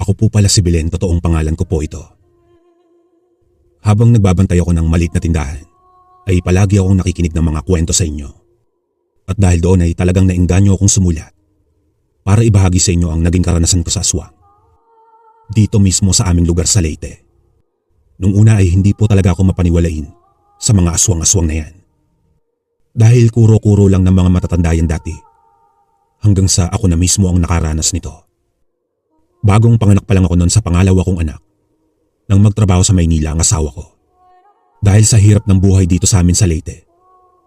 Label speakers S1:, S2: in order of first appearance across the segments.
S1: Ako po pala si Belen, totoong pangalan ko po ito. Habang nagbabantay ako ng maliit na tindahan, ay palagi akong nakikinig ng mga kwento sa inyo. At dahil doon ay talagang naengganyo akong sumulat para ibahagi sa inyo ang naging karanasan ko sa aswang. Dito mismo sa aming lugar sa Leyte. Nung una ay hindi po talaga ako mapaniwalain sa mga aswang-aswang na yan. Dahil kuro-kuro lang ng mga matatanda yan dati. Hanggang sa ako na mismo ang nakaranas nito. Bagong panganak pa lang ako noon sa pangalawa kong anak nang magtrabaho sa Maynila ang asawa ko. Dahil sa hirap ng buhay dito sa amin sa Leyte,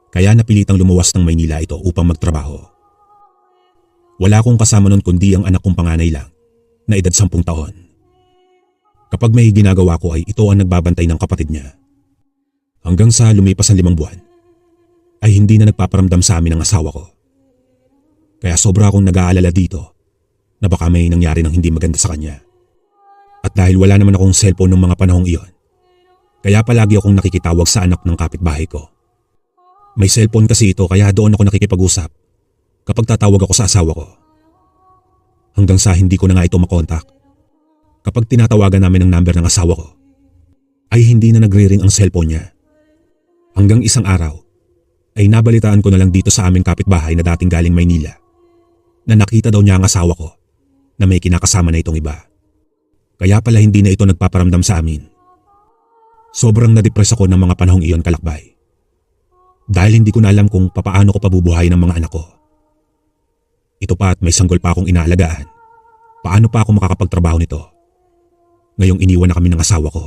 S1: kaya napilitang lumuwas ng Maynila ito upang magtrabaho. Wala akong kasama noon kundi ang anak kong panganay lang na edad 10 taon. Kapag may ginagawa ko ay ito ang nagbabantay ng kapatid niya. Hanggang sa lumipas ang 5 buwan, ay hindi na nagpaparamdam sa amin ang asawa ko. Kaya sobra akong nag-aalala dito na baka may nangyari ng hindi maganda sa kanya. At dahil wala naman akong cellphone ng mga panahong iyon, kaya palagi akong nakikitawag sa anak ng kapitbahay ko. May cellphone kasi ito kaya doon ako nakikipag-usap kapag tatawag ako sa asawa ko. Hanggang sa hindi ko na nga ito makontak. Kapag tinatawagan namin ang number ng asawa ko, ay hindi na nagre-ring ang cellphone niya. Hanggang isang araw, ay nabalitaan ko na lang dito sa aming kapitbahay na dating galing Maynila na nakita daw niya ang asawa ko na may kinakasama na itong iba. Kaya pala hindi na ito nagpaparamdam sa amin. Sobrang na-depress ako ng mga panahong iyon, kalakbay. Dahil hindi ko na alam kung papaano ko pabubuhayin ang mga anak ko. Ito pa at may sanggol pa akong inaalagaan. Paano pa ako makakapagtrabaho nito? Ngayong iniwan na kami ng asawa ko.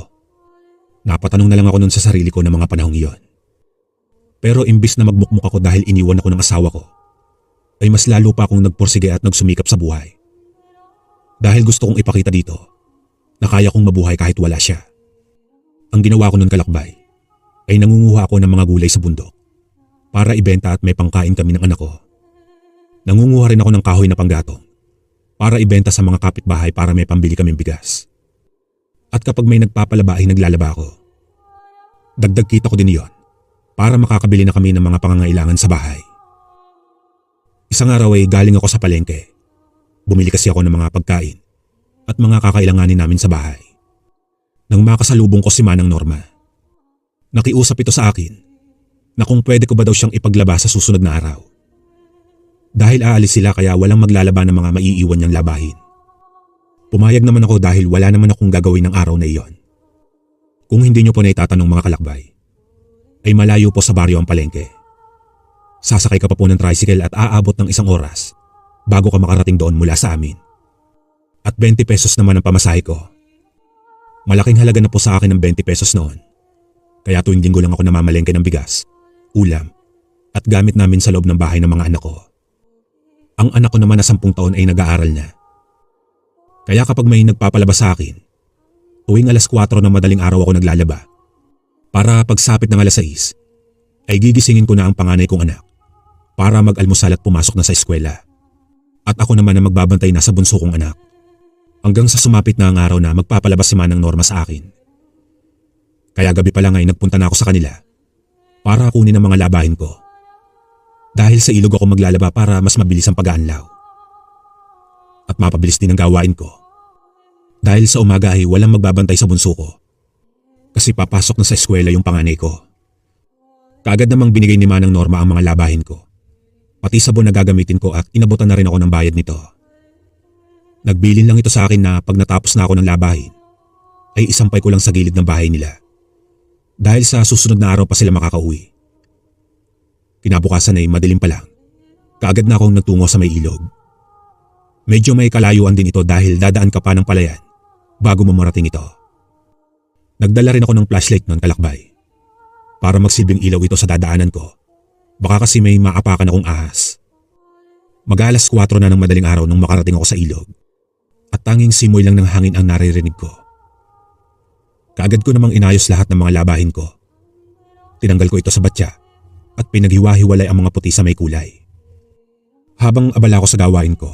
S1: Napatanong na lang ako nun sa sarili ko ng mga panahong iyon. Pero imbis na magmukmuk ako dahil iniwan ako ng asawa ko, ay mas lalo pa akong nagpursige at nagsumikap sa buhay. Dahil gusto kong ipakita dito na kaya kong mabuhay kahit wala siya. Ang ginawa ko nun, kalakbay, ay nangunguha ako ng mga gulay sa bundok para ibenta at may pangkain kami ng anak ko. Nangunguha rin ako ng kahoy na panggatong para ibenta sa mga kapitbahay para may pambili kaming bigas. At kapag may nagpapalaba ay naglalaba ako. Dagdag kita ko din iyon para makakabili na kami ng mga pangangailangan sa bahay. Isang araw ay galing ako sa palengke. Bumili kasi ako ng mga pagkain at mga kakailanganin namin sa bahay. Nang makasalubong ko si Manang Norma, nakiusap ito sa akin na kung pwede ko ba daw siyang ipaglaba sa susunod na araw. Dahil aalis sila kaya walang maglalaba ng mga maiiwan niyang labahin. Pumayag naman ako dahil wala naman akong gagawin ng araw na iyon. Kung hindi niyo po na itatanong, mga kalakbay, ay malayo po sa baryo ang palengke. Sasakay ka pa po ng tricycle at aabot ng 1 oras bago ka makarating doon mula sa amin. At 20 pesos naman ang pamasahe ko. Malaking halaga na po sa akin ng 20 pesos noon. Kaya tuwing linggo lang ako namamalengke ng bigas, ulam, at gamit namin sa loob ng bahay ng mga anak ko. Ang anak ko naman na 10 taon ay nag-aaral na. Kaya kapag may nagpapalabas sa akin, tuwing 4:00 ng madaling araw ako naglalaba. Para pagsapit ng 6:00, ay gigisingin ko na ang panganay kong anak para mag-almusal at pumasok na sa eskwela. At ako naman na magbabantay na sa bunso kong anak. Hanggang sa sumapit na ang araw na magpapalabas si Manang Norma sa akin. Kaya gabi pa lang ay nagpunta na ako sa kanila para kunin ang mga labahin ko. Dahil sa ilog ako maglalaba para mas mabilis ang pag-aanlaw. At mapabilis din ang gawain ko. Dahil sa umaga ay walang magbabantay sa bunso ko. Kasi papasok na sa eskwela yung panganay ko. Kaagad namang binigay ni Manang Norma ang mga labahin ko. Pati sabon na gagamitin ko at inabutan na rin ako ng bayad nito. Nagbilin lang ito sa akin na pag natapos na ako ng labahin, ay isampay ko lang sa gilid ng bahay nila. Dahil sa susunod na araw pa sila makakauwi. Kinabukasan ay madilim pa lang. Kaagad na akong nagtungo sa may ilog. Medyo may kalayuan din ito dahil dadaan ka pa ng palayan bago mo marating ito. Nagdala rin ako ng flashlight noon, kalakbay. Para magsilbing ilaw ito sa dadaanan ko. Baka kasi may maapakan akong ahas. Mag-alas 4 na ng madaling araw nung makarating ako sa ilog. At tanging simoy lang ng hangin ang naririnig ko. Kaagad ko namang inayos lahat ng mga labahin ko. Tinanggal ko ito sa batya at pinaghiwa-hiwalay ang mga puti sa may kulay. Habang abala ko sa gawain ko,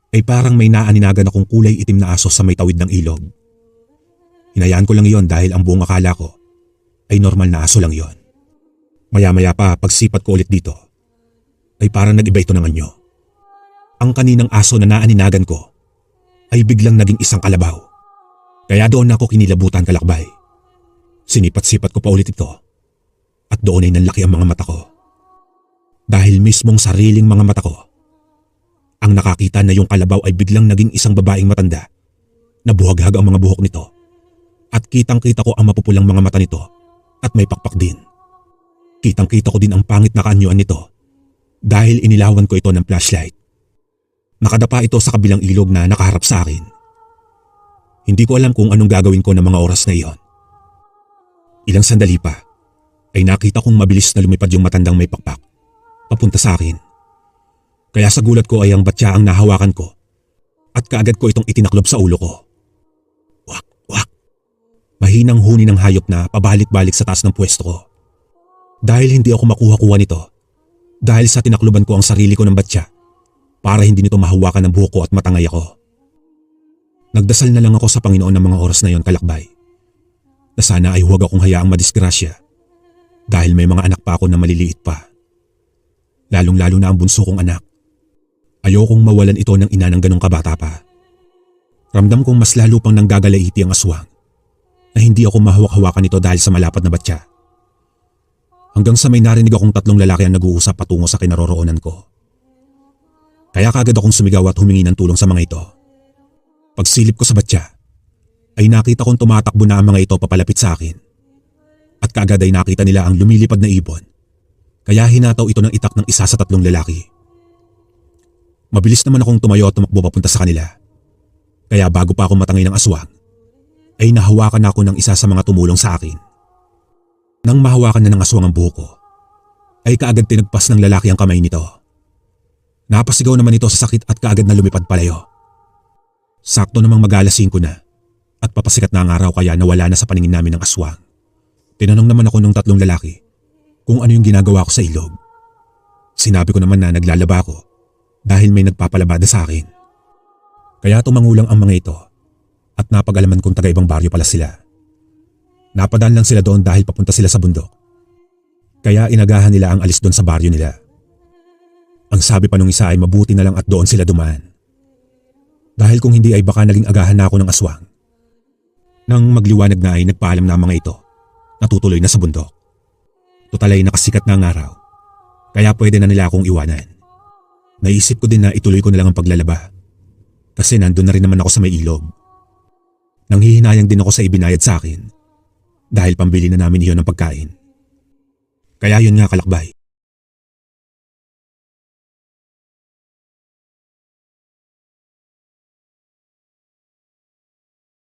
S1: ay parang may naaninagan akong kulay itim na aso sa may tawid ng ilog. Hinayaan ko lang iyon dahil ang buong akala ko ay normal na aso lang iyon. Maya-maya pa pagsipat ko ulit dito, ay parang nag-iba ito ng anyo. Ang kaninang aso na naaninagan ko ay biglang naging isang kalabaw. Kaya doon ako kinilabutan, kalakbay. Sinipat-sipat ko pa ulit ito at doon ay nanlaki ang mga mata ko. Dahil mismong sariling mga mata ko ang nakakita na yung kalabaw ay biglang naging isang babaeng matanda na buhaghag ang mga buhok nito at kitang-kita ko ang mapupulang mga mata nito at may pakpak din. Kitang-kita ko din ang pangit na kaanyuan nito dahil inilawan ko ito ng flashlight. Nakadapa ito sa kabilang ilog na nakaharap sa akin. Hindi ko alam kung anong gagawin ko ng mga oras na iyon. Ilang sandali pa ay nakita kong mabilis na lumipad yung matandang may pakpak papunta sa akin. Kaya sa gulat ko ay ang batya ang nahawakan ko at kaagad ko itong itinaklob sa ulo ko. Wak, wak. Mahinang huni ng hayop na pabalik-balik sa taas ng pwesto ko. Dahil hindi ako makuha-kuha nito dahil sa tinakloban ko ang sarili ko ng batya para hindi nito mahawakan ng buhok ko at matangay ako. Nagdasal na lang ako sa Panginoon ng mga oras na yon, kalakbay, na sana ay huwag akong hayaang madisgrasya dahil may mga anak pa ako na maliliit pa. Lalong-lalo na ang bunso kong anak. Ayokong mawalan ito ng ina ng ganong kabata pa. Ramdam kong mas lalo pang nanggagalaiti ang aswang na hindi ako mahawak-hawakan ito dahil sa malapad na batya. Hanggang sa may narinig akong tatlong lalaki ang nag-uusap patungo sa kinaroroonan ko. Kaya kaagad akong sumigaw at humingi ng tulong sa mga ito. Pagsilip ko sa batya, ay nakita kong tumatakbo na ang mga ito papalapit sa akin. At kaagad ay nakita nila ang lumilipad na ibon. Kaya hinataw ito ng itak ng isa sa tatlong lalaki. Mabilis naman akong tumayo at tumakbo papunta sa kanila. Kaya bago pa ako matangay ng aswang, ay nahawakan ako ng isa sa mga tumulong sa akin. Nang mahawakan na ng aswang ang buhok ko, ay kaagad tinagpas ng lalaki ang kamay nito. Napasigaw naman ito sa sakit at kaagad na lumipad palayo. Sakto namang mag-alas 5 na at papasikat na ang araw kaya nawala na sa paningin namin ng aswang. Tinanong naman ako ng tatlong lalaki kung ano yung ginagawa ko sa ilog. Sinabi ko naman na naglalaba ako dahil may nagpapalabada sa akin. Kaya tumangulang ang mga ito at napag-alaman kong taga-ibang baryo pala sila. Napadaan lang sila doon dahil papunta sila sa bundok. Kaya inagahan nila ang alis doon sa baryo nila. Ang sabi pa nung isa ay mabuti na lang at doon sila dumaan. Dahil kung hindi ay baka naging agahan na ako ng aswang. Nang magliwanag na ay nagpaalam na ang mga ito na tutuloy na sa bundok. Tutal ay nakasikat na ang araw, kaya pwede na nila akong iwanan. Naisip ko din na ituloy ko na lang ang paglalaba kasi nandun na rin naman ako sa may ilog. Nanghihinayang din ako sa ibinayad sa akin dahil pambili na namin iyon ng pagkain. Kaya yun nga, kalakbay.